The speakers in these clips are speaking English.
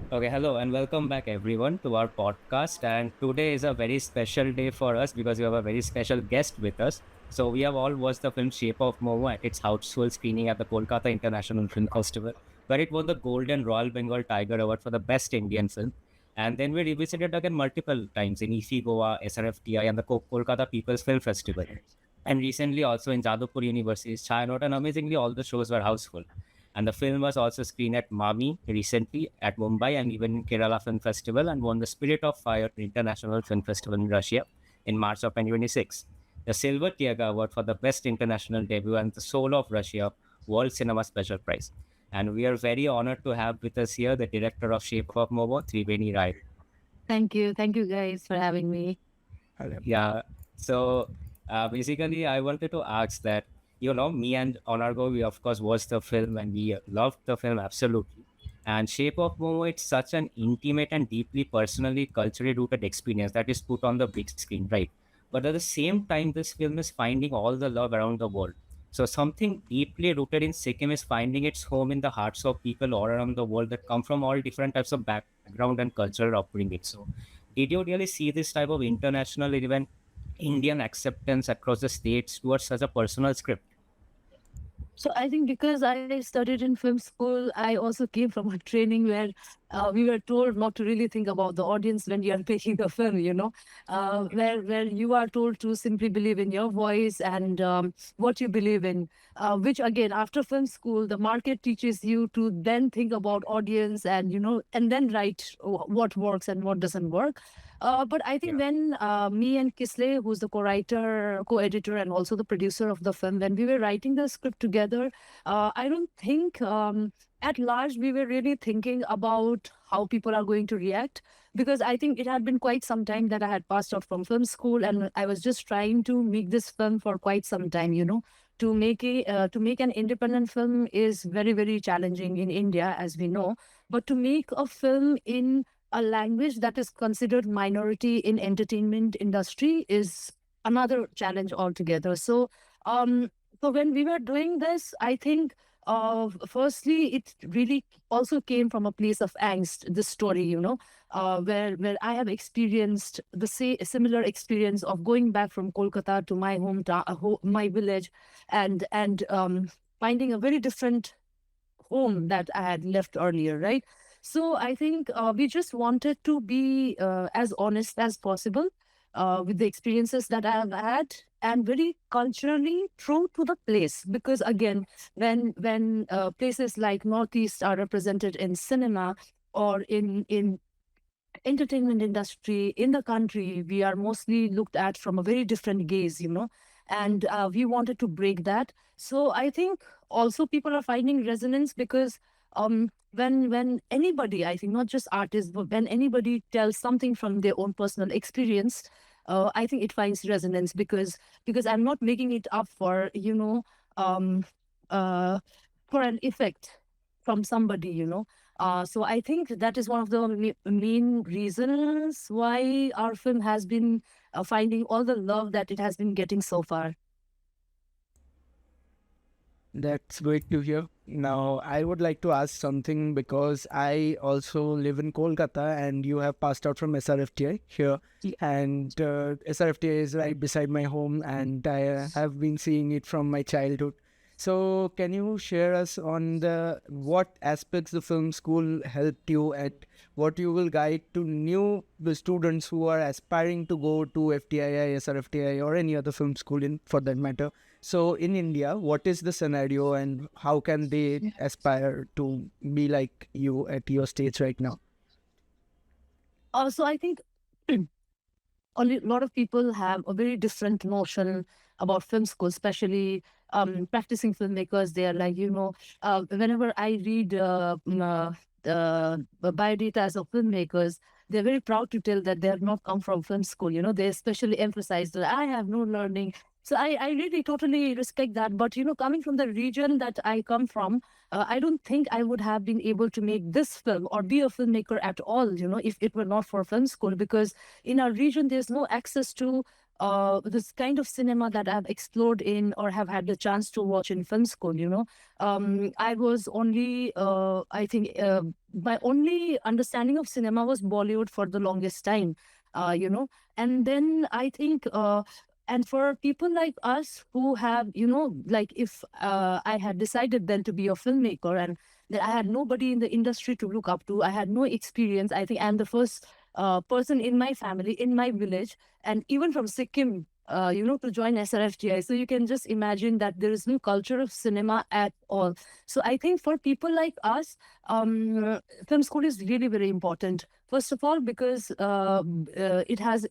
Okay, hello and welcome back everyone to our podcast. And today is a very special day for us because we have a very special guest with us. So we have all watched the film Shape of Momo at its housefull screening at the Kolkata International Film Festival, where it won the Golden Royal Bengal Tiger Award for the best Indian film. And then we revisited again multiple times in IFI Goa, SRFTI, and the Kolkata People's Film Festival. And recently also in Jadavpur University's Chayanot, and amazingly all the shows were houseful. And the film was also screened at Mami recently at Mumbai and even in Kerala Film Festival and won the Spirit of Fire International Film Festival in Russia in March of 2026. The Silver Tiaga Award for the Best International Debut and the Soul of Russia World Cinema Special Prize. And we are very honored to have with us here the director of Shape of Momo, Triveni Rai. Thank you. Thank you guys for having me. Hello. Yeah. So basically, I wanted to ask that, me and Onargo, we of course watched the film and we loved the film absolutely. And Shape of Momo, it's such an intimate and deeply personally, culturally rooted experience that is put on the big screen, right? But at the same time, this film is finding all the love around the world. So something deeply rooted in Sikkim is finding its home in the hearts of people all around the world that come from all different types of background and cultural upbringing. So did you really see this type of international event, Indian acceptance across the states towards such a personal script? So I think because I studied in film school, I also came from a training where we were told not to really think about the audience when you are making the film, where you are told to simply believe in your voice and what you believe in, which again, after film school, the market teaches you to then think about audience and, and then write what works and what doesn't work. But I think Yeah. when me and Kisley, who's the co-writer, co-editor, and also the producer of the film, when we were writing the script together, I don't think at large we were really thinking about how people are going to react, because I think it had been quite some time that I had passed out from film school, and I was just trying to make this film for quite some time. To make an independent film is very, very challenging in India, as we know. But to make a film in a language that is considered minority in entertainment industry is another challenge altogether. So when we were doing this, I think firstly it really also came from a place of angst. This story, where I have experienced similar experience of going back from Kolkata to my hometown, my village, and finding a very different home that I had left earlier, right? So I think we just wanted to be as honest as possible with the experiences that I have had, and very culturally true to the place. Because again, when places like Northeast are represented in cinema or in entertainment industry in the country, we are mostly looked at from a very different gaze, and we wanted to break that. So I think also people are finding resonance because when anybody, I think not just artists, but when anybody tells something from their own personal experience, I think it finds resonance because I'm not making it up for um, uh, for an effect from somebody, so I think that is one of the main reasons why our film has been finding all the love that it has been getting so far. That's great to hear. Now, I would like to ask something because I also live in Kolkata and you have passed out from SRFTI here. Yeah. And SRFTI is right beside my home and I have been seeing it from my childhood. So, can you share us on the what aspects the film school helped you at, what you will guide to new the students who are aspiring to go to FTII, SRFTI, or any other film school in for that matter? So in India, what is the scenario and how can they aspire to be like you at your stage right now? So I think a lot of people have a very different notion about film school, especially practicing filmmakers. They are like, whenever I read the biodatas of filmmakers, they're very proud to tell that they have not come from film school. They especially emphasize that I have no learning. So I really totally respect that. But, coming from the region that I come from, I don't think I would have been able to make this film or be a filmmaker at all, if it were not for film school, because in our region, there's no access to this kind of cinema that I've explored in or have had the chance to watch in film school. I was only, I think, my only understanding of cinema was Bollywood for the longest time, uh, you know, and then I think, and for people like us who have, like if I had decided then to be a filmmaker and that I had nobody in the industry to look up to, I had no experience. I think I'm the first person in my family, in my village, and even from Sikkim, to join SRFTI. So you can just imagine that there is no culture of cinema at all. So I think for people like us, film school is really very important. First of all, because it has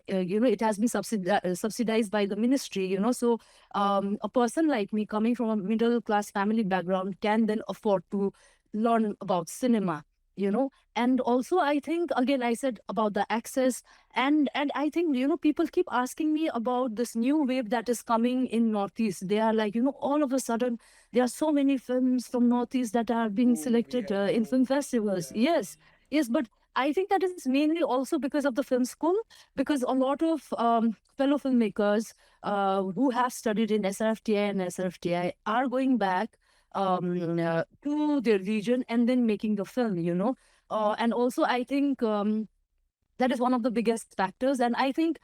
been subsidized by the ministry. So a person like me coming from a middle class family background can then afford to learn about cinema. And also I think, again, I said about the access, and I think, people keep asking me about this new wave that is coming in Northeast. They are like, all of a sudden there are so many films from Northeast that are being selected in film festivals. Yes, but I think that is mainly also because of the film school, because a lot of fellow filmmakers who have studied in SRFTI and SRFTI are going back to their region and then making the film. And also I think that is one of the biggest factors. And I think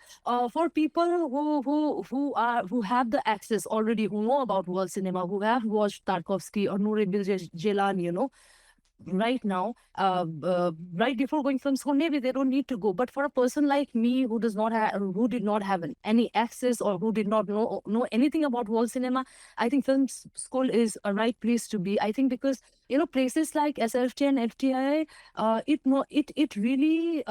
for people who have the access already, who know about world cinema, who have watched Tarkovsky or Nouri Bilge Ceylan, right now, right before going film school, maybe they don't need to go. But for a person like me who did not have any access, or who did not know anything about world cinema, I think film school is a right place to be. I think because places like SFT and FTI, it really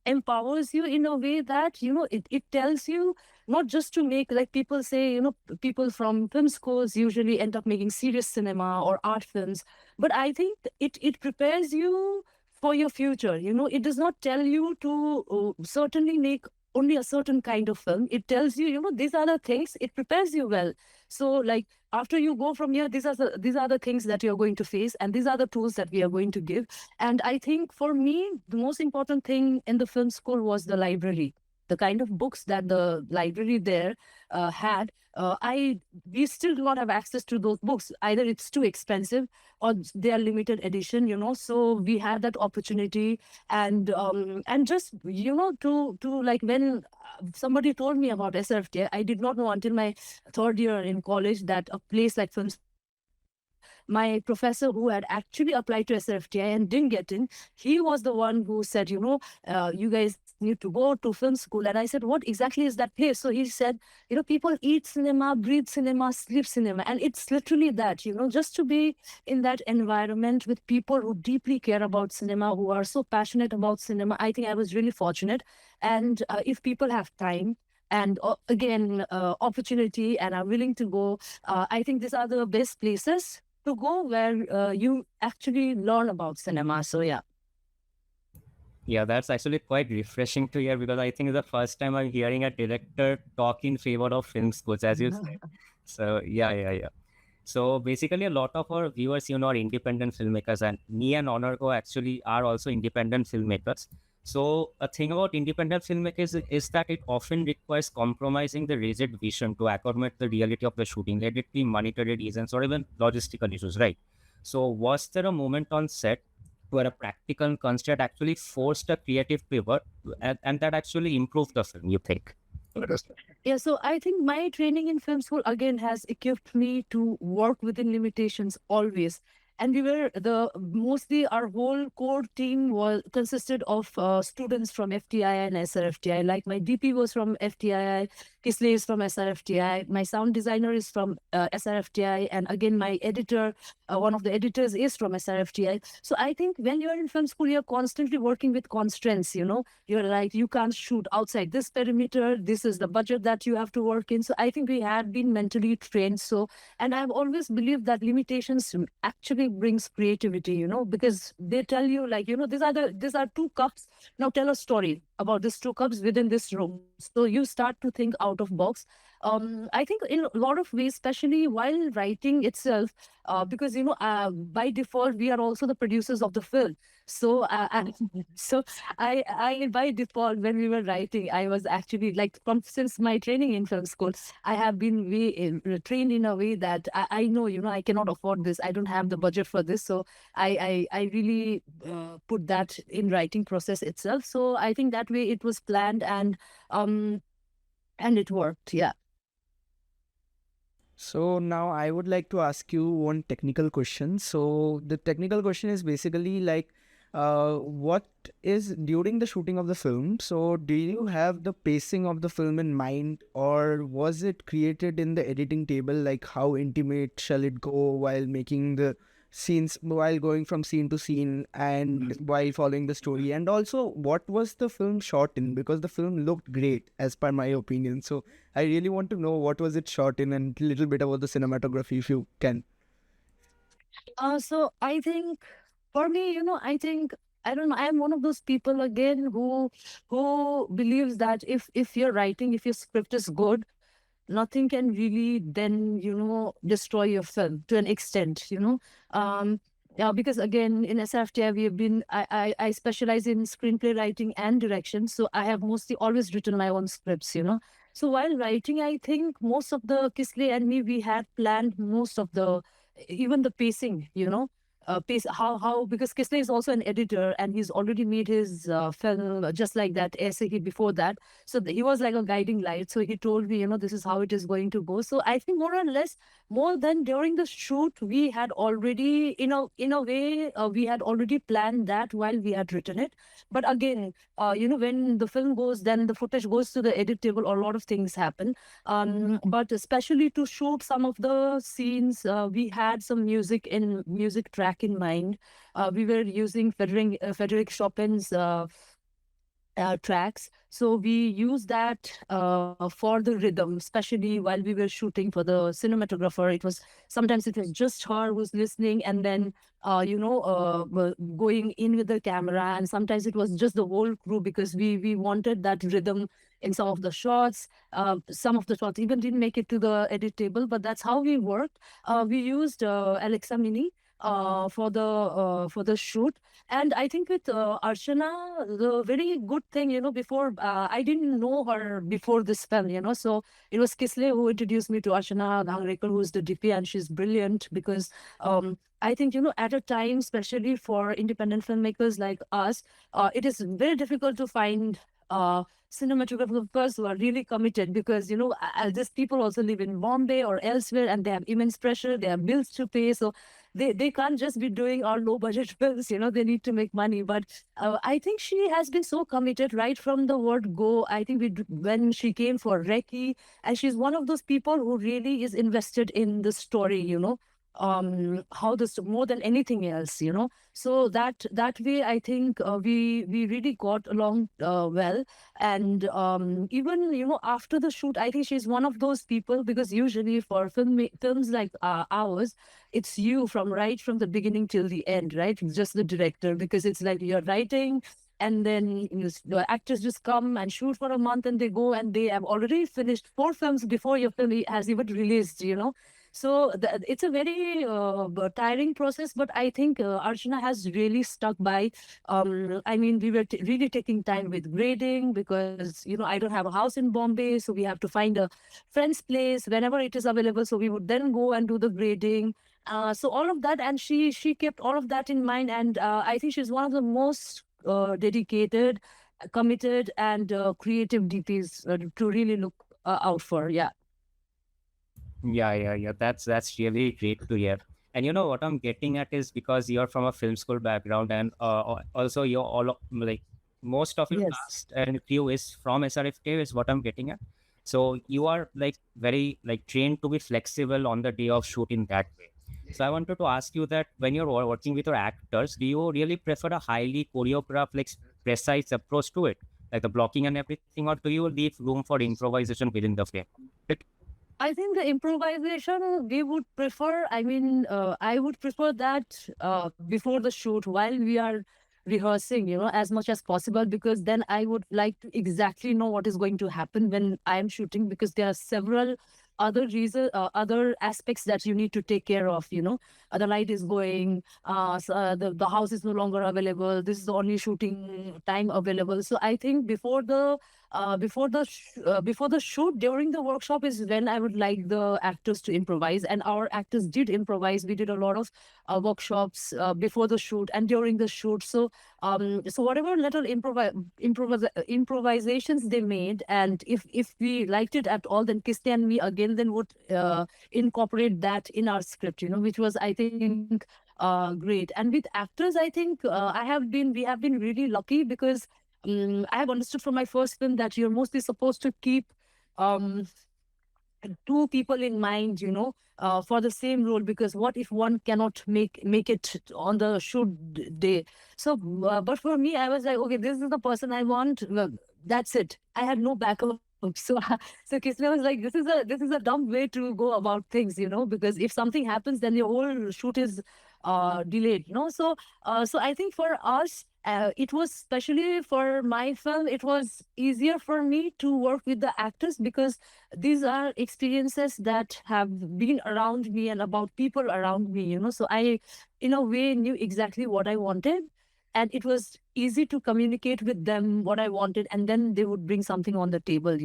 empowers you in a way that it tells you not just to make, like people say, people from film schools usually end up making serious cinema or art films, but I think it prepares you for your future. It does not tell you to certainly make only a certain kind of film. It tells you, these are the things. It prepares you well. So like after you go from here, these are the things that you're going to face, and these are the tools that we are going to give. And I think for me, the most important thing in the film school was the library. The kind of books that the library there had, we still do not have access to those books. Either it's too expensive or they are limited edition, so we had that opportunity. And just, to like, when somebody told me about SRFT, I did not know until my third year in college that a place like film, my professor who had actually applied to SRFTI and didn't get in, he was the one who said, you guys need to go to film school. And I said, what exactly is that place? So he said, people eat cinema, breathe cinema, sleep cinema. And it's literally that, just to be in that environment with people who deeply care about cinema, who are so passionate about cinema. I think I was really fortunate. And if people have time, and again, opportunity, and are willing to go, I think these are the best places to go where you actually learn about cinema. So yeah. Yeah, that's actually quite refreshing to hear, because I think it's the first time I'm hearing a director talk in favor of film schools, as you said. So yeah. So basically, a lot of our viewers, are independent filmmakers, and me and Honorgo actually are also independent filmmakers. So a thing about independent filmmakers is that it often requires compromising the rigid vision to accommodate the reality of the shooting, let it be monetary reasons or even logistical issues, right? So was there a moment on set where a practical constraint actually forced a creative pivot, and that actually improved the film, you think? Yeah, so I think my training in film school again has equipped me to work within limitations always. And we were mostly our whole core team consisted of students from FTI and SRFTI. Like my DP was from FTI, Kisley is from SRFTI, my sound designer is from SRFTI, and again my editor, one of the editors is from SRFTI. So I think when you're in film school, you're constantly working with constraints. You're like, you can't shoot outside this perimeter. This is the budget that you have to work in. So I think we had been mentally trained. So, and I've always believed that limitations actually brings creativity, because they tell you like, these are two cups. Now tell a story about these two cups within this room. So you start to think out of box. I think in a lot of ways, especially while writing itself, because by default we are also the producers of the film. So, so I by default when we were writing, I was actually like since my training in film school, I have been trained in a way that I know, I cannot afford this. I don't have the budget for this. So I really put that in writing process itself. So I think that way it was planned um and it worked. Yeah. So now I would like to ask you one technical question. So the technical question is basically like, what is during the shooting of the film? So do you have the pacing of the film in mind, or was it created in the editing table? Like how intimate shall it go while making the scenes, while going from scene to scene, and while following the story? And also, what was the film shot in? Because the film looked great, as per my opinion. So I really want to know what was it shot in and a little bit about the cinematography if you can. So I think for me, I think I don't know. I am one of those people again who believes that if you're writing, if your script is good, nothing can really then destroy your film to an extent. Yeah, because again in SFTI we have been I specialize in screenplay writing and direction, so I have mostly always written my own scripts. So while writing, I think most of the Kisley and me, we had planned most of the even the pacing. Pace how because Kisley is also an editor and he's already made his film just like that SAE before that. So he was like a guiding light. So he told me, this is how it is going to go. So I think more or less, more than during the shoot, we had already, in a way, we had already planned that while we had written it. But again, when the film goes, then the footage goes to the edit table, a lot of things happen. But especially to shoot some of the scenes, we had some music track in mind. We were using Frederick Chopin's tracks. So we use that for the rhythm, especially while we were shooting for the cinematographer. Sometimes it was just her who's listening and then, going in with the camera. And sometimes it was just the whole crew because we wanted that rhythm in some of the shots. Some of the shots even didn't make it to the edit table, but that's how we worked. We used Alexa Mini for the shoot. And I think with Archana, the very good thing, before I didn't know her before this film, so it was Kisle who introduced me to Archana Dhangrekar, who's the DP, and she's brilliant because I think, at a time, especially for independent filmmakers like us, it is very difficult to find cinematographers who are really committed because, these people also live in Bombay or elsewhere and they have immense pressure, they have bills to pay. So they can't just be doing our low budget films, they need to make money. But I think she has been so committed right from the word go. I think when she came for Reki, and she's one of those people who really is invested in the story, how this more than anything else, so that way I think we really got along well. And even after the shoot, I think she's one of those people, because usually for films like ours, it's you right from the beginning till the end, right? It's just the director, because it's like you're writing and then the actors just come and shoot for a month and they go and they have already finished 4 films before your film has even released. So it's a very tiring process, but I think Archana has really stuck by. I mean, we were really taking time with grading because, I don't have a house in Bombay, so we have to find a friend's place whenever it is available. So we would then go and do the grading. So all of that, and she kept all of that in mind. And I think she's one of the most dedicated, committed, and creative DPs to really look out for. Yeah. Yeah. That's really great to hear. And what I'm getting at is because you're from a film school background, and also you're like most of your Yes. cast and crew is from SRFK, is what I'm getting at. So you are like very like trained to be flexible on the day of shoot in that way. So I wanted to ask you that when you're working with your actors, do you really prefer a highly choreographed, like precise approach to it, like the blocking and everything, or do you leave room for improvisation within the frame? I think the improvisation we would prefer. I mean, I would prefer that before the shoot, while we are rehearsing, as much as possible, because then I would like to exactly know what is going to happen when I am shooting, because there are several other aspects that you need to take care of. The light is going, the house is no longer available. This is the only shooting time available. So I think before the shoot, during the workshop, is when I would like the actors to improvise, and our actors did improvise. We did a lot of workshops before the shoot and during the shoot. So whatever little improvisations they made, and if we liked it at all, then Kisti and me again then would incorporate that in our script, which was, I think, great. And with actors, I think we have been really lucky, because I have understood from my first film that you're mostly supposed to keep um, two people in mind, for the same role, because what if one cannot make it on the day? So, but for me, I was like, okay, this is the person I want. Well, that's it. I had no backup. So, so Kisle was like, this is a dumb way to go about things, because if something happens, then the whole shoot is delayed, so I think for us, it was, especially for my film, it was easier for me to work with the actors, because these are experiences that have been around me and about people around me, so I, in a way, knew exactly what I wanted, and it was easy to communicate with them what I wanted, and then they would bring something on the table,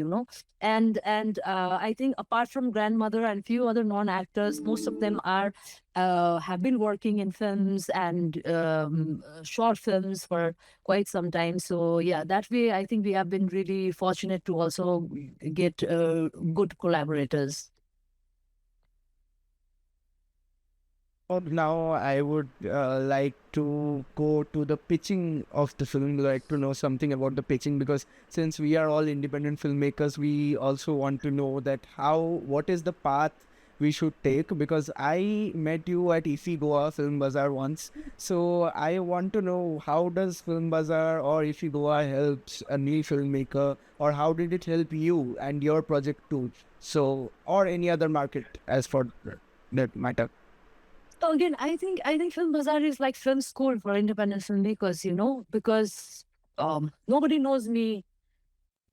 and I think apart from grandmother and few other non-actors, most of them are have been working in films and short films for quite some time. So yeah, that way I think we have been really fortunate to also get good collaborators. Now I would like to go to the pitching of the film, like to know something about the pitching, because since we are all independent filmmakers, we also want to know that what is the path we should take, because I met you at IFI Goa Film Bazaar once. So I want to know, how does Film Bazaar or IFI Goa helps a new filmmaker, or how did it help you and your project too? So, or any other market as for that matter. So again, I think Film Bazaar is like film school for independent filmmakers, because nobody knows me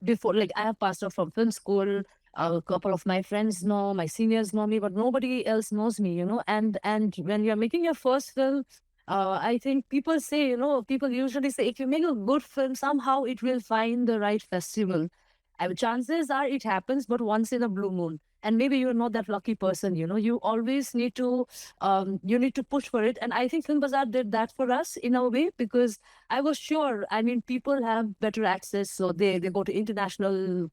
before. Like, I have passed out from film school. A couple of my friends know, my seniors know me, but nobody else knows me, And when you're making your first film, I think people say, people usually say, if you make a good film, somehow it will find the right festival. Chances are it happens, but once in a blue moon. And maybe you're not that lucky person, You always need to, you need to push for it. And I think Film Bazaar did that for us in a way, because I was sure, I mean, people have better access, so they go to international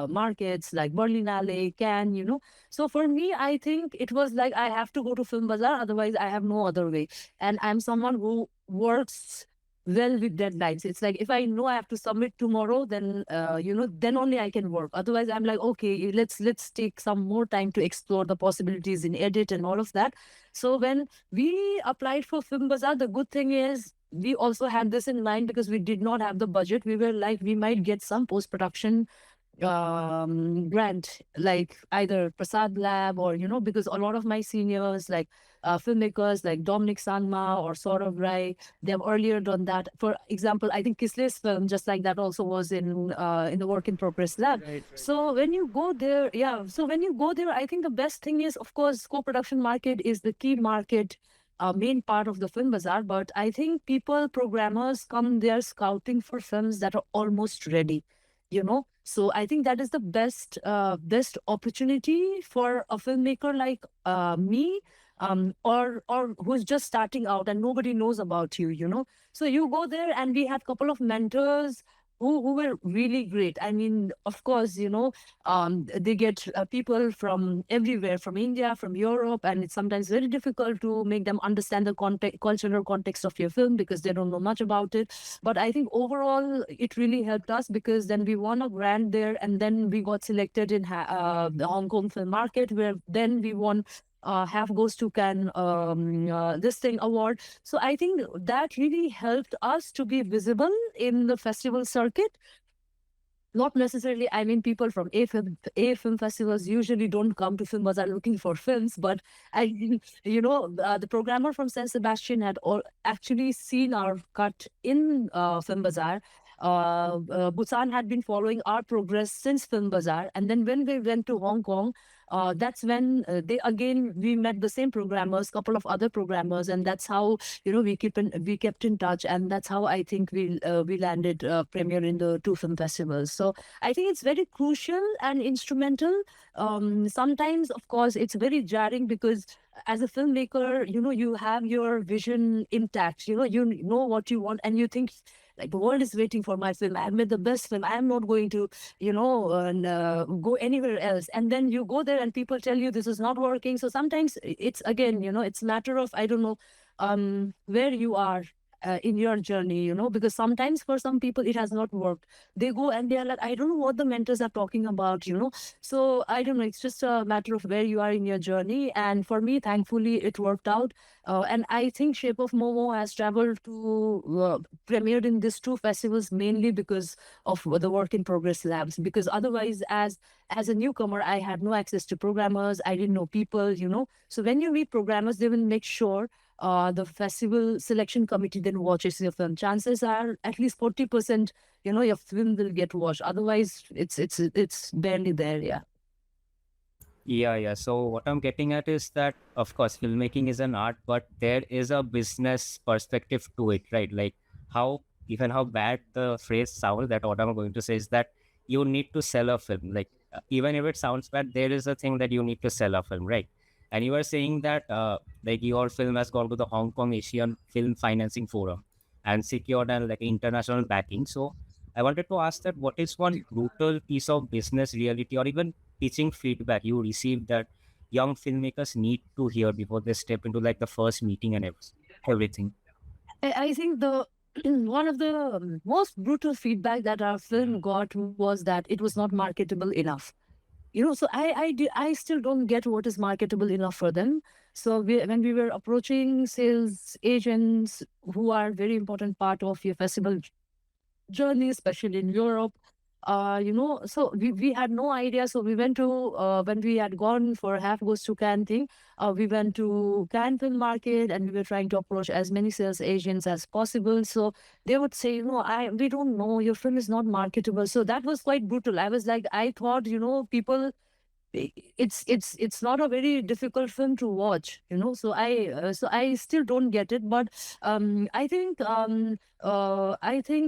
markets like Berlinale, Cannes, So for me, I think it was like, I have to go to Film Bazaar, otherwise I have no other way. And I'm someone who works well with deadlines. It's like, if I know I have to submit tomorrow, then then only I can work. Otherwise, I'm like, okay, let's take some more time to explore the possibilities in edit and all of that. So when we applied for Film Bazaar, the good thing is we also had this in mind, because we did not have the budget. We were like, we might get some post-production grant, like either Prasad Lab, or because a lot of my seniors, like filmmakers like Dominic Sangma or Saurav Rai, they have earlier done that. For example, I think Kisle's film, just like that, also was in the work in progress lab. Right. So when you go there, so when you go there, I think the best thing is, of course, co-production market is the key market, main part of the Film Bazaar. But I think programmers come there scouting for films that are almost ready, So I think that is the best opportunity for a filmmaker like me, or who's just starting out and nobody knows about you, So you go there, and we had a couple of mentors who were really great. I mean, of course, they get people from everywhere, from India, from Europe, and it's sometimes very difficult to make them understand the cultural context of your film, because they don't know much about it. But I think overall, it really helped us, because then we won a grant there, and then we got selected in the Hong Kong film market, where then we won Half Goes to Cannes this thing award. So I think that really helped us to be visible in the festival circuit. not necessarily, I mean, people from A film festivals usually don't come to Film Bazaar looking for films, but the programmer from San Sebastian had actually seen our cut in Film Bazaar. Busan had been following our progress since Film Bazaar, and then when we went to Hong Kong, that's when we met the same programmers, couple of other programmers, and that's how we kept in touch, and that's how I think we landed premiere in the two film festivals. So I think it's very crucial and instrumental. Sometimes, of course, it's very jarring because as a filmmaker, you have your vision intact. You know what you want, and you think like the world is waiting for my film. I made the best film. I'm not going to, go anywhere else. And then you go there and people tell you this is not working. So sometimes it's again, it's a matter of, I don't know, where you are in your journey, because sometimes for some people it has not worked. They go and they are like, I don't know what the mentors are talking about, So I don't know, it's just a matter of where you are in your journey. And for me, thankfully, it worked out. And I think Shape of Momo has traveled to premiered in these two festivals mainly because of the work in progress labs. Because otherwise, as a newcomer, I had no access to programmers. I didn't know people, So when you meet programmers, they will make sure the festival selection committee then watches your film. Chances are at least 40%, your film will get watched. Otherwise, it's barely there. Yeah. Yeah. So what I'm getting at is that, of course, filmmaking is an art, but there is a business perspective to it, right? Like even how bad the phrase sounds, that what I'm going to say is that you need to sell a film. Like even if it sounds bad, there is a thing that you need to sell a film, right? And you are saying that like your film has gone to the Hong Kong Asian Film Financing Forum and secured an like international backing. So I wanted to ask that what is one brutal piece of business reality or even teaching feedback you received that young filmmakers need to hear before they step into like the first meeting and everything? I think the one of the most brutal feedback that our film got was that it was not marketable enough. So I still don't get what is marketable enough for them. So when we were approaching sales agents who are very important part of your festival journey, especially in Europe, so we had no idea. So we went to, when we had gone for Half Goes to Cannes thing, we went to Cannes Film Market and we were trying to approach as many sales agents as possible. So they would say, we don't know, your film is not marketable. So that was quite brutal. I was like, I thought, people, it's not a very difficult film to watch, so I still don't get it, but I think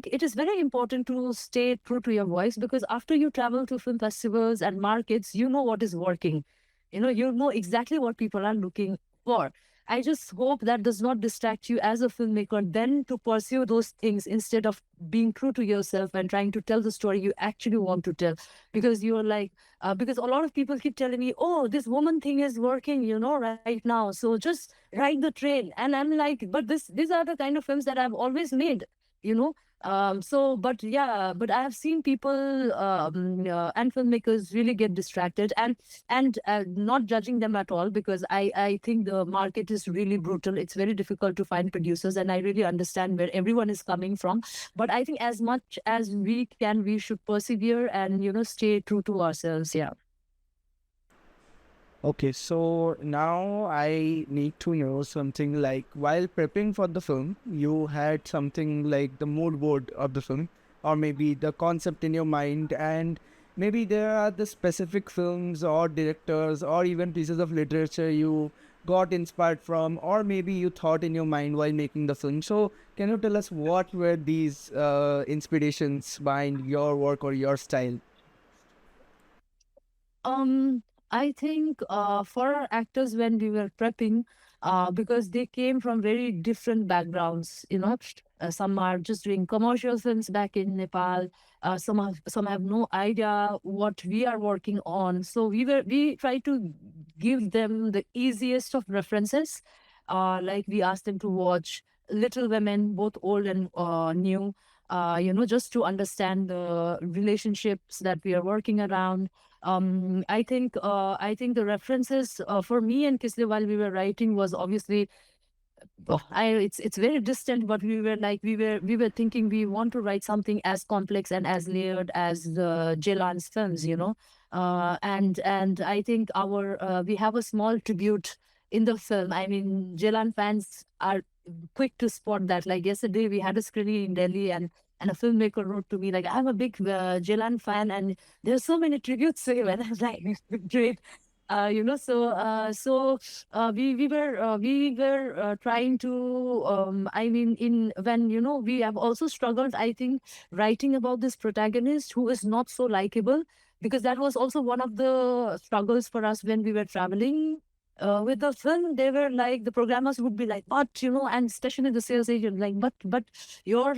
it is very important to stay true to your voice, because after you travel to film festivals and markets, you know what is working, you know exactly what people are looking for. I just hope that does not distract you as a filmmaker then to pursue those things instead of being true to yourself and trying to tell the story you actually want to tell. Because you're like, because a lot of people keep telling me, oh, this woman thing is working, right now. So just ride the train. And I'm like, but these are the kind of films that I've always made, you know. But yeah, but I have seen people and filmmakers really get distracted, and not judging them at all, because I think the market is really brutal. It's very difficult to find producers, and I really understand where everyone is coming from. But I think as much as we can, we should persevere and stay true to ourselves. Yeah. Okay, so now I need to know something like while prepping for the film, you had something like the mood board of the film, or maybe the concept in your mind, and maybe there are the specific films or directors or even pieces of literature you got inspired from, or maybe you thought in your mind while making the film. So, can you tell us what were these inspirations behind your work or your style? I think for our actors when we were prepping, because they came from very different backgrounds, some are just doing commercial films back in Nepal. Some have no idea what we are working on. So we try to give them the easiest of references. Like we asked them to watch Little Women, both old and new. Just to understand the relationships that we are working around. I think the references for me and Kisle while we were writing was obviously it's very distant, but we were thinking we want to write something as complex and as layered as the Jelan's films, and I think our we have a small tribute in the film. I mean, Jelan fans are quick to spot that. Like yesterday, we had a screening in Delhi, and a filmmaker wrote to me like, "I'm a big Jelan fan, and there's so many tributes to him." And I was like, "Great." We were trying to I mean, in when we have also struggled, I think, writing about this protagonist who is not so likable, because that was also one of the struggles for us when we were traveling with the film. They were like, the programmers would be like, but and especially the sales agent, like, but your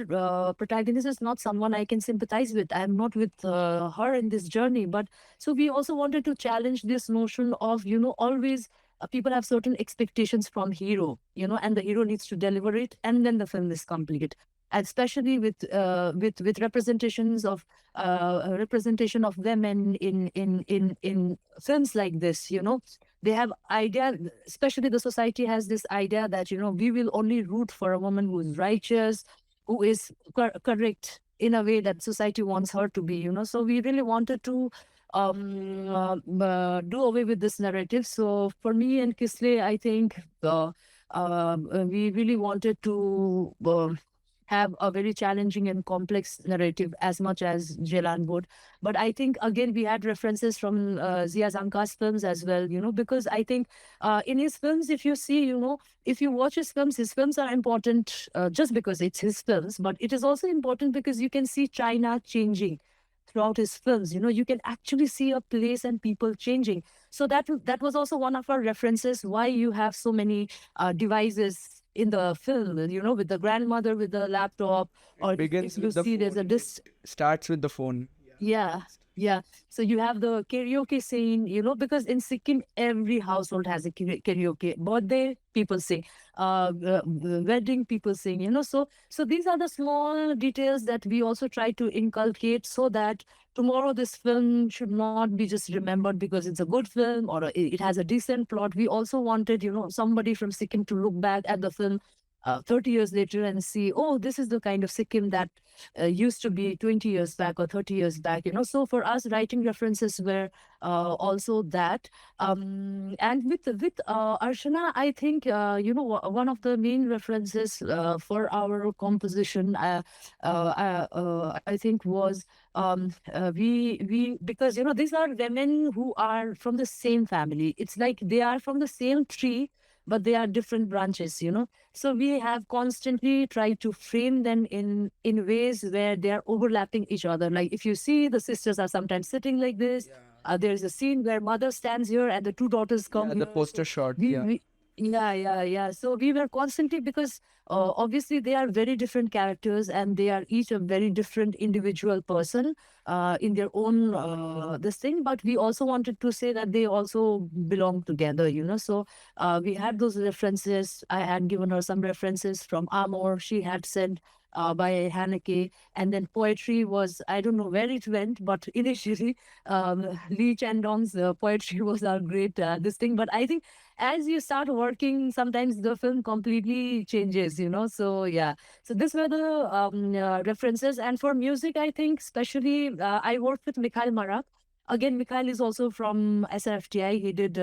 protagonist is not someone I can sympathize with. I'm not with her in this journey. But so we also wanted to challenge this notion of always people have certain expectations from hero, and the hero needs to deliver it, and then the film is complete. And especially with representations of representation of women in films like this, they have idea, especially the society has this idea that we will only root for a woman who is righteous, who is correct in a way that society wants her to be. So we really wanted to do away with this narrative. So for me and Kisle, I think we really wanted to have a very challenging and complex narrative as much as Jelan would. But I think, again, we had references from Zia Zanka's films as well, because I think in his films, if you see, if you watch his films are important just because it's his films, but it is also important because you can see China changing throughout his films. You can actually see a place and people changing. So that was also one of our references, why you have so many devices in the film, with the grandmother with the laptop, or It begins if you with the see there's a phone. disc. Starts with the phone. Yeah, yeah. So you have the karaoke scene, because in Sikkim, every household has a karaoke. Birthday, people sing. Wedding, people sing, So these are the small details that we also try to inculcate, so that tomorrow this film should not be just remembered because it's a good film or it has a decent plot. We also wanted, somebody from Sikkim to look back at the film 30 years later and see, oh, this is the kind of Sikkim that used to be 20 years back or 30 years back. So for us, writing references were also that. And with Archana, I think, one of the main references for our composition, I think, was we because these are women who are from the same family. It's like they are from the same tree, but they are different branches. So we have constantly tried to frame them in ways where they are overlapping each other. Like if you see, the sisters are sometimes sitting like this. There's a scene where mother stands here and the two daughters come Yeah, here. the poster shot. We, Yeah. we, yeah. So we were constantly, because obviously they are very different characters and they are each a very different individual person in their own this thing. But we also wanted to say that they also belong together, So we had those references. I had given her some references from Amor. She had said by Haneke. And then poetry was, I don't know where it went, but initially Lee Chandong's poetry was our great this thing. But I think as you start working, sometimes the film completely changes, So yeah, so these were the references. And for music, I think especially I worked with Mikhail Marak. Again, Mikhail is also from SRFTI. He did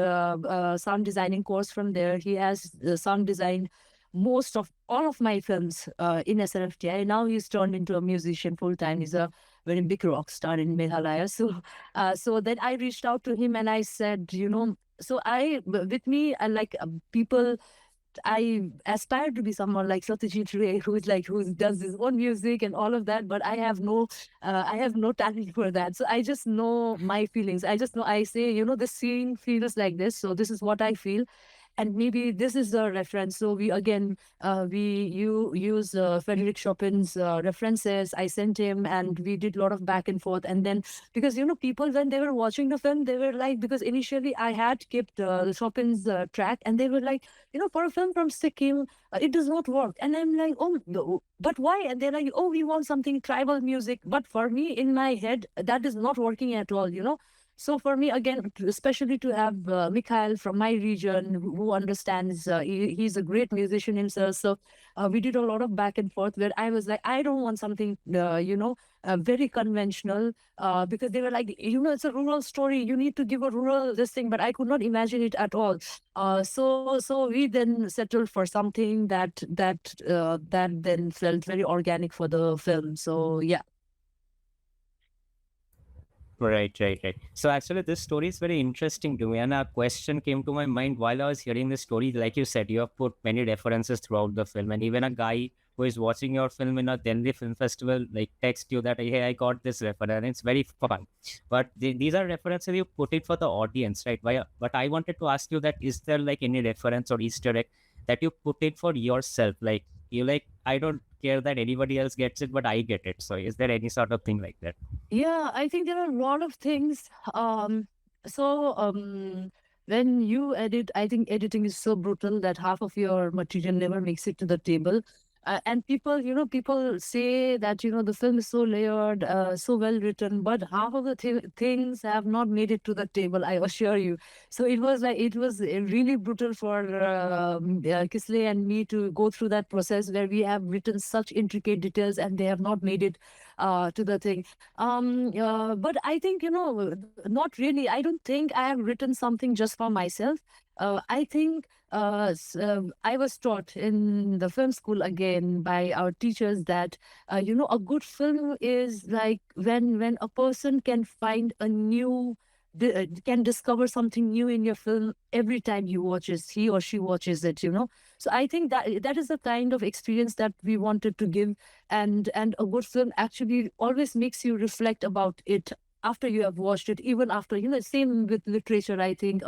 sound designing course from there. He has sound designed most of all of my films in SRFTI. Now he's turned into a musician full time. He's a very big rock star in Meghalaya. So then I reached out to him and I said, so with me, I like people. I aspire to be someone like Satyajit Ray, who does his own music and all of that. But I have no talent for that. So I just know my feelings. I just know, I say, this scene feels like this. So this is what I feel. And maybe this is the reference. So we again you use Frederick Chopin's references. I sent him, and we did a lot of back and forth. And then because people, when they were watching the film, they were like, because initially I had kept the Chopin's track, and they were like, for a film from Sikkim, it does not work. And I'm like, oh no, but why? And they're like, oh, we want something tribal music. But for me, in my head, that is not working at all. So for me, again, especially to have Mikhail from my region who understands, he's a great musician himself. So we did a lot of back and forth where I was like, I don't want something, very conventional, because they were like, it's a rural story. You need to give a rural this thing, but I could not imagine it at all. So we then settled for something that then felt very organic for the film. So yeah. Right. So actually, this story is very interesting to me, and a question came to my mind while I was hearing the story. Like you said, you have put many references throughout the film, and even a guy who is watching your film in a Delhi Film Festival like text you that, hey, I got this reference, and it's very fun. But these are references you put it for the audience, right? But I wanted to ask you that, is there like any reference or Easter egg that you put it for yourself? Like you like, I don't care that anybody else gets it, but I get it. So is there any sort of thing like that? Yeah, I think there are a lot of things. When you edit, I think editing is so brutal that half of your material never makes it to the table. And people say that, the film is so layered, so well written, but half of the things have not made it to the table, I assure you. So it was really brutal for Kisle and me to go through that process where we have written such intricate details and they have not made it to the thing. But I think, not really. I don't think I have written something just for myself. I think I was taught in the film school again by our teachers that, a good film is like when a person can find a new, can discover something new in your film every time he or she watches it. So I think that is the kind of experience that we wanted to give, and a good film actually always makes you reflect about it after you have watched it, even after, same with literature. I think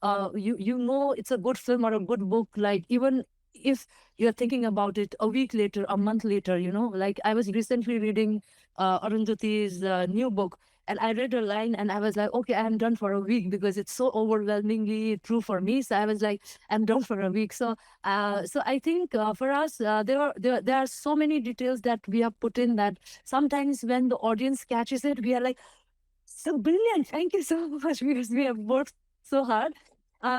it's a good film or a good book, like even if you're thinking about it a week later, a month later, like I was recently reading Arundhati's new book, and I read a line and I was like, okay, I'm done for a week because it's so overwhelmingly true for me. So I was like, I'm done for a week. So I think for us, there are so many details that we have put in that sometimes when the audience catches it, we are like, so brilliant. Thank you so much because we have worked so hard.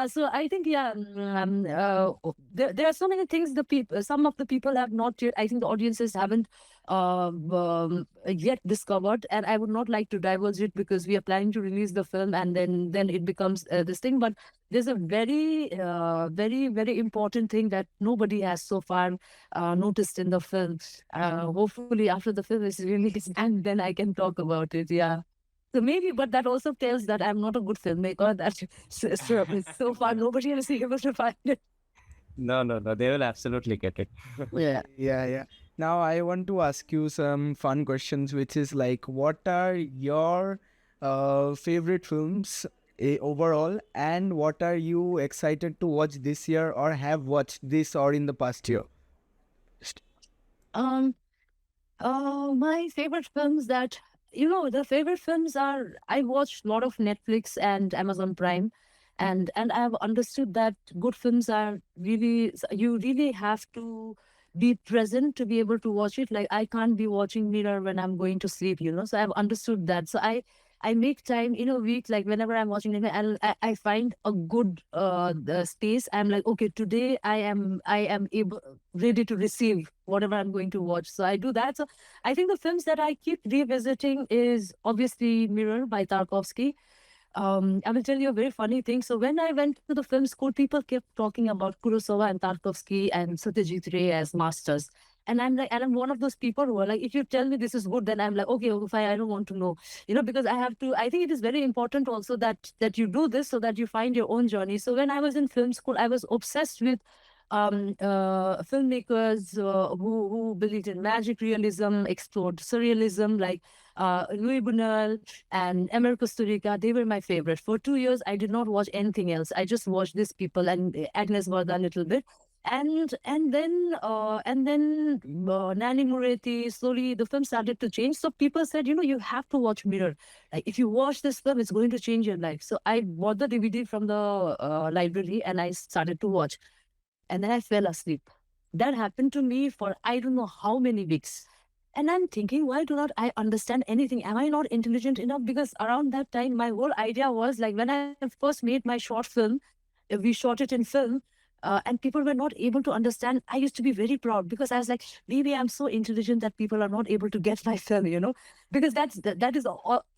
So I think, yeah, there are so many things some of the people have not yet, I think the audiences haven't yet discovered, and I would not like to divulge it because we are planning to release the film and then it becomes this thing. But there's a very, very important thing that nobody has so far noticed in the film. Hopefully after the film is released and then I can talk about it. Yeah. So maybe, but that also tells that I'm not a good filmmaker. That so far nobody has been able to find it. No. They will absolutely get it. Yeah. Yeah. Now I want to ask you some fun questions, which is like, what are your favorite films overall, and what are you excited to watch this year or have watched this or in the past year? Um. My favorite films that the favorite films are, I watched a lot of Netflix and Amazon Prime, and I've understood that good films are really, you really have to be present to be able to watch it. Like I can't be watching Mirror when I'm going to sleep. So I've understood that. So I make time in a week, like whenever I'm watching it, I find a good the space. I'm like, okay, today I am able ready to receive whatever I'm going to watch. So I do that. So I think the films that I keep revisiting is obviously Mirror by Tarkovsky. I will tell you a very funny thing. So when I went to the film school, people kept talking about Kurosawa and Tarkovsky and Satyajit Ray as masters. And I'm like, and I'm one of those people who are like, if you tell me this is good, then I'm like, okay, fine, I don't want to know, because I think it is very important also that you do this so that you find your own journey. So when I was in film school, I was obsessed with filmmakers who believed in magic realism, explored surrealism, like Louis Buñuel and Emer Kusturica. They were my favorite. For 2 years, I did not watch anything else. I just watched these people and Agnes Varda a little bit. And then Nanny Moretti, slowly the film started to change. So people said, you have to watch Mirror. Like if you watch this film, it's going to change your life. So I bought the DVD from the library and I started to watch. And then I fell asleep. That happened to me for I don't know how many weeks. And I'm thinking, why do not I understand anything? Am I not intelligent enough? Because around that time, my whole idea was like, when I first made my short film, we shot it in film, and people were not able to understand. I used to be very proud because I was like, maybe I'm so intelligent that people are not able to get my film, because that is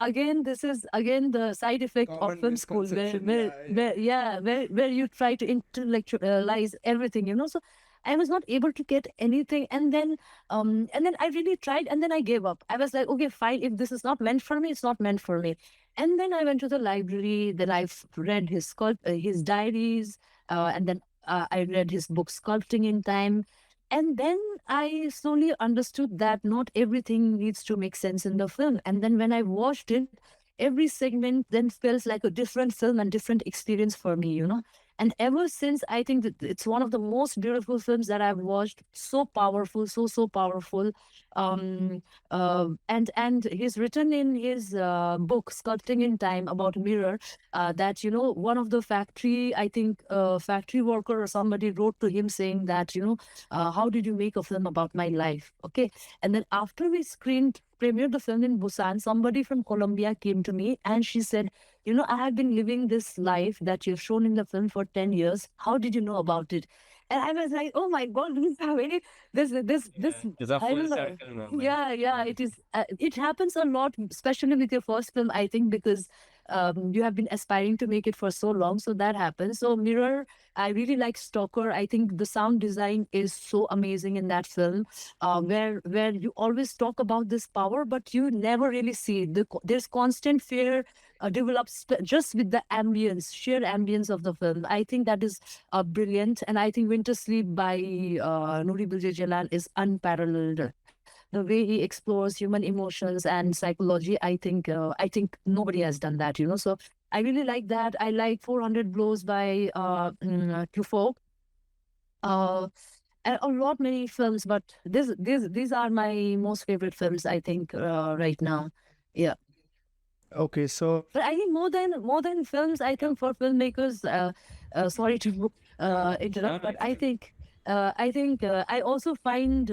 again, this is again the side effect of Common film school, misconception. where you try to intellectualize everything, so I was not able to get anything. And then I really tried, and then I gave up. I was like, okay, fine, if this is not meant for me, it's not meant for me. And then I went to the library, then read his diaries, and then I read his book Sculpting in Time. And then I slowly understood that not everything needs to make sense in the film. And then when I watched it, every segment then feels like a different film and different experience for me. And ever since, I think that it's one of the most beautiful films that I've watched. So powerful, so powerful. And he's written in his book Sculpting in Time about Mirror, that one of the factory, I think, factory worker or somebody wrote to him saying that, how did you make a film about my life? Okay. And then after we premiered the film in Busan, somebody from Colombia came to me and she said, I have been living this life that you've shown in the film for 10 years. How did you know about it? And I was like, oh my God, this is how this, It's a I full don't know. circle moment. Yeah, it is. It happens a lot, especially with your first film, I think, because you have been aspiring to make it for so long. So that happens. So Mirror, I really like Stalker. I think the sound design is so amazing in that film, where you always talk about this power, but you never really see it. There's constant fear develops just with the ambience, sheer ambience of the film. I think that is brilliant. And I think Winter Sleep by Nouri Bilge Ceylan is unparalleled. The way he explores human emotions and psychology, I think nobody has done that. So I really like that. I like 400 Blows by Truffaut. And a lot many films, but these are my most favorite films, I think, right now. Yeah. Okay, so But I think more than films, I think for filmmakers, sorry to interrupt, No, but it's I okay. think I also find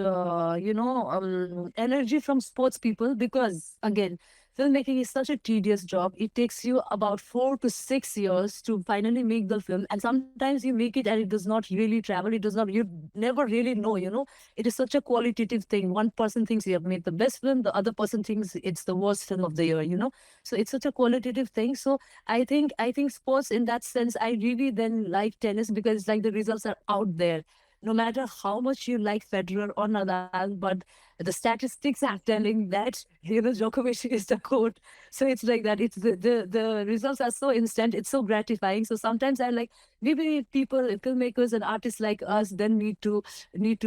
energy from sports people, because again, filmmaking is such a tedious job. It takes you about 4 to 6 years to finally make the film, and sometimes you make it and it does not really travel. It does not. You never really know. It is such a qualitative thing. One person thinks you have made the best film, the other person thinks it's the worst film of the year. So it's such a qualitative thing. So I think sports in that sense, I really then like tennis, because it's like the results are out there. No matter how much you like Federer or Nadal, but the statistics are telling that Djokovic is the goat. So it's like that. It's the results are so instant. It's so gratifying. So sometimes I like, maybe people, filmmakers and artists like us, then need to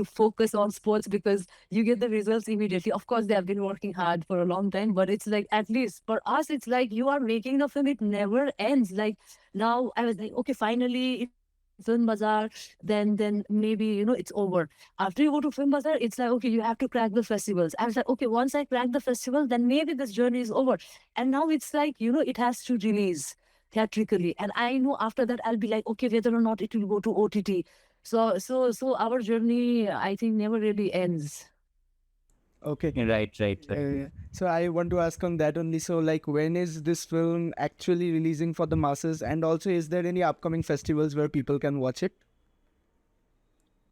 focus on sports, because you get the results immediately. Of course, they have been working hard for a long time, but it's like, at least for us, it's like you are making the film, it never ends. Like, now I was like, okay, finally Film Bazaar, then maybe it's over. After you go to Film Bazaar, it's like, okay, you have to crack the festivals. I was like, okay, once I crack the festival, then maybe this journey is over. And now it's like, it has to release theatrically, and I know after that I'll be like, okay, whether or not it will go to OTT. So our journey, I think, never really ends. okay. Right. So I want to ask on that only. So like, when is this film actually releasing for the masses? And also, is there any upcoming festivals where people can watch it?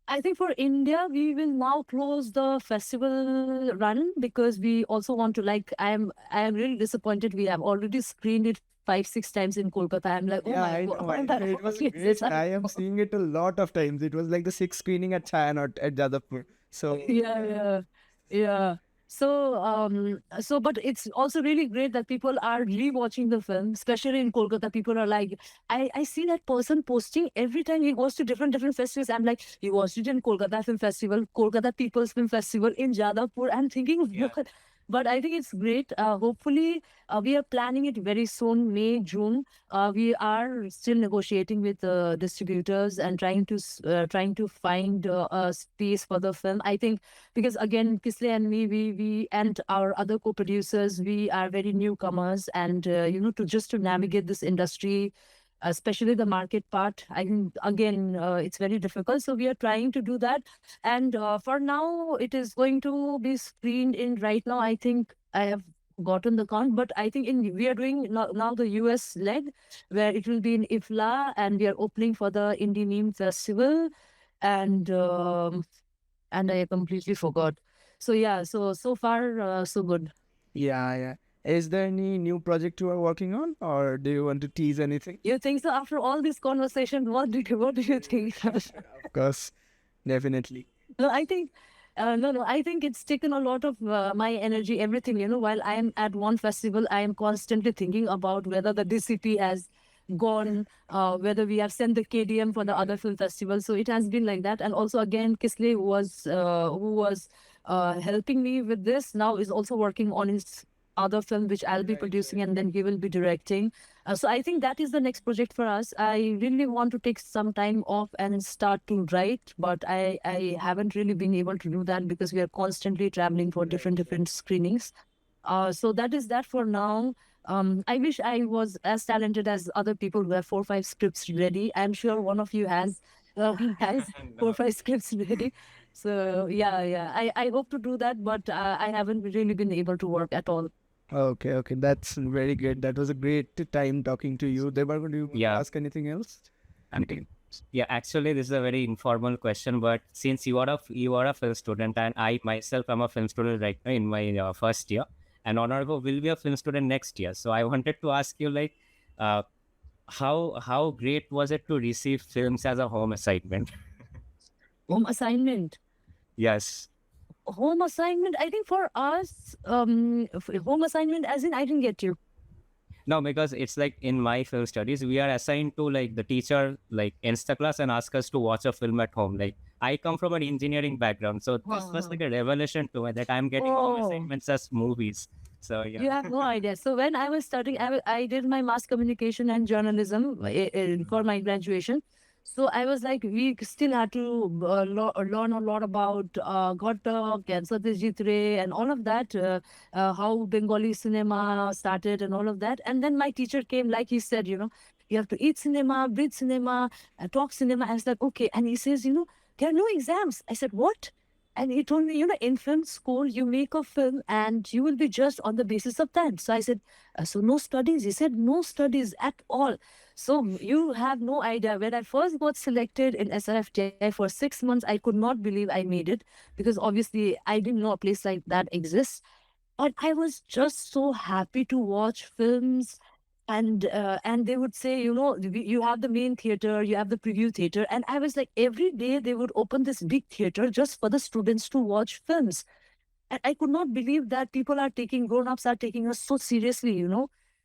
I think for India, we will now close the festival run, because we also want to, like, I am really disappointed. We have already screened it 5, 6 times in Kolkata. I'm like, oh Yeah, my I God, know. what the It hell was is this? great. I am seeing it a lot of times. It was like the sixth screening at Chayanot at Jadavpur. So Yeah. So but it's also really great that people are rewatching the film, especially in Kolkata. People are like, I see that person posting every time he goes to different festivals. I'm like, he watched it in Kolkata Film Festival, Kolkata People's Film Festival, in Jadavpur. I'm thinking, Yeah. what? But I think it's great. Hopefully, we are planning it very soon, May, June. We are still negotiating with distributors and trying to find a space for the film. I think, because again, Kisley and me, we and our other co-producers, we are very newcomers, and to navigate this industry, especially the market part. I think again, it's very difficult. So we are trying to do that. And for now, it is going to be screened in right now. I think I have gotten the count, but I think we are doing now the US leg where it will be in IFLA, and we are opening for the Indie Meme Festival, and I completely forgot. So yeah, so far so good. Yeah, yeah. Is there any new project you are working on, or do you want to tease anything? You think so? After all this conversation, what do you think? Of course, definitely. No, I think, no. I think it's taken a lot of my energy, everything. While I am at one festival, I am constantly thinking about whether the DCP has gone, whether we have sent the KDM for the other film festival. So it has been like that. And also, again, Kisley who was helping me with this now is also working on his other film, which I'll be producing, and then he will be directing. So I think that is the next project for us. I really want to take some time off and start to write, but I haven't really been able to do that because we are constantly traveling for different screenings. So that is that for now. I wish I was as talented as other people who have 4 or 5 scripts ready. I'm sure one of you has has 4 or 5 scripts ready. So yeah. I hope to do that, but I haven't really been able to work at all. Okay, that's very good. That was a great time talking to you. Debark, do you Yeah. ask anything else? Yeah, actually, this is a very informal question, but since you are a film student, and I myself am a film student right now in my first year, and Honorable will be a film student next year. So I wanted to ask you, like, uh, how great was it to receive films as a home assignment? Home assignment. Yes. Home assignment. I think for us, home assignment as in I didn't get you. No, because it's like in my film studies, we are assigned to, like, the teacher like Insta class and ask us to watch a film at home. Like, I come from an engineering background, so this was like a revelation to me that I'm getting home Oh. assignments as movies. So You yeah. have no idea. So when I was studying, I did my mass communication and journalism for my graduation. So I was like, we still had to learn a lot about Ghatak and Satyajit Ray and all of that, how Bengali cinema started and all of that. And then my teacher came, like he said, you have to eat cinema, breathe cinema, talk cinema. I was like, okay. And he says, there are no exams. I said, what? And he told me, in film school, you make a film and you will be judged on the basis of that. So I said, so no studies? He said, no studies at all. So you have no idea. When I first got selected in SRFTI for 6 months, I could not believe I made it because obviously I didn't know a place like that exists. But I was just so happy to watch films. And they would say, you have the main theater, you have the preview theater. And I was like, every day they would open this big theater just for the students to watch films. And I could not believe that grown-ups are taking us so seriously.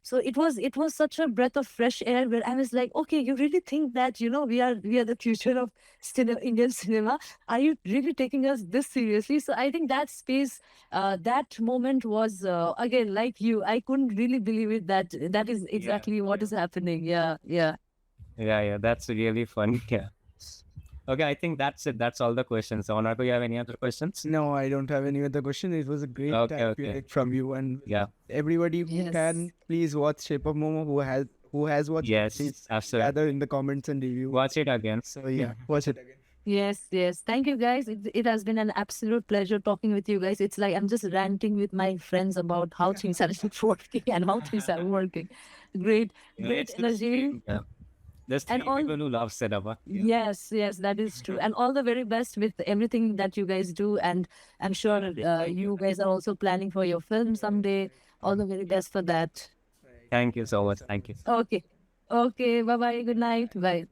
So it was such a breath of fresh air where I was like, okay, you really think that, we are the future of Indian cinema? Are you really taking us this seriously? So I think that space, that moment was, again, like you, I couldn't really believe it that that is exactly what is happening. Yeah. Yeah, that's really fun. Yeah. Okay, I think that's it. That's all the questions. Honorable, you have any other questions? No, I don't have any other question. It was a great Okay, time okay. period from you, and Yeah. everybody who Yes. can please watch Shape of Momo. Who has watched? Yes, please absolutely. gather in the comments and review. Watch it again. So yeah, watch it again. Yes. Thank you, guys. It has been an absolute pleasure talking with you guys. It's like I'm just ranting with my friends about how things are working and how things are working. Great It's the energy. same. Yeah. There's And three all- people who love cinema. Yes, that is true. And all the very best with everything that you guys do. And I'm sure you guys are also planning for your film someday. All the very best for that. Thank you so much. Thank you. Okay. Bye-bye. Good night. Bye.